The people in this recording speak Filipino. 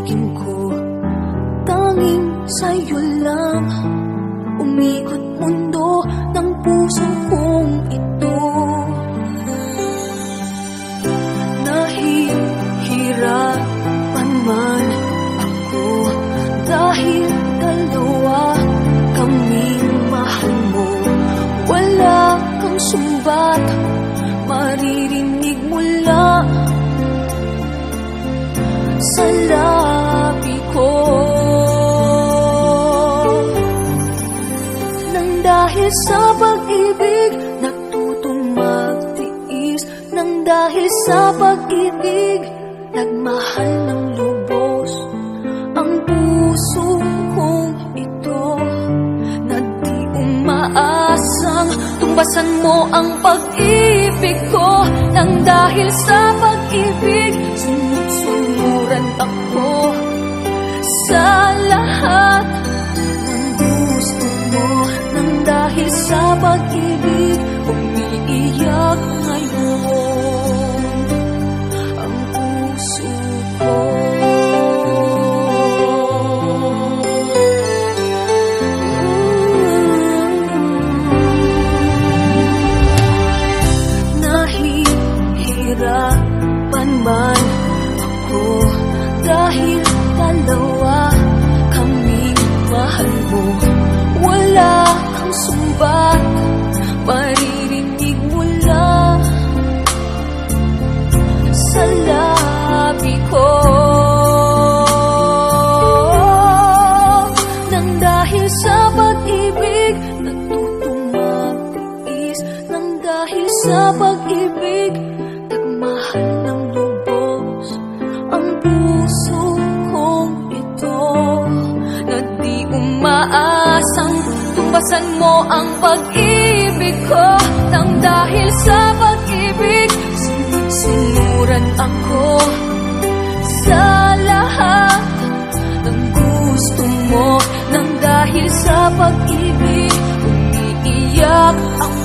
ibigin ko, tanging sa'yo lang. Umikot mundo ng puso kong ito. Nahihirapan man ako dahil dalawa kaming mahal mo. Wala kang sumbat, maririnig mula sa labi ko. Nang dahil sa pag-ibig, natutong magtiis. Nang dahil sa pag-ibig, nagmahal ng lubos ang puso kong ito. Na di umaasang tumbasan mo ang pag-ibig ko. Nang dahil sa pag-ibig, sunod-sunuran ako sa lahat ng gusto mo. Nang dahil sa pag-ibig, umiiyak ngayon ang puso ko. Nahihirapan man ako dahil dalawa kaming mahal mo. Wala kang sumbat, maririnig mula sa labi ko. Nang dahil sa pag-ibig, natutong magtiis. Nang dahil sa pag-ibig, nagmahal ng lubos ang puso kong ito. Na di umaasang tumbasan mo ang pag-ibig ko. Nang dahil sa pag-ibig, sinuran ako sa lahat ng gusto mo. Nang dahil sa pag-ibig, umiiyak ako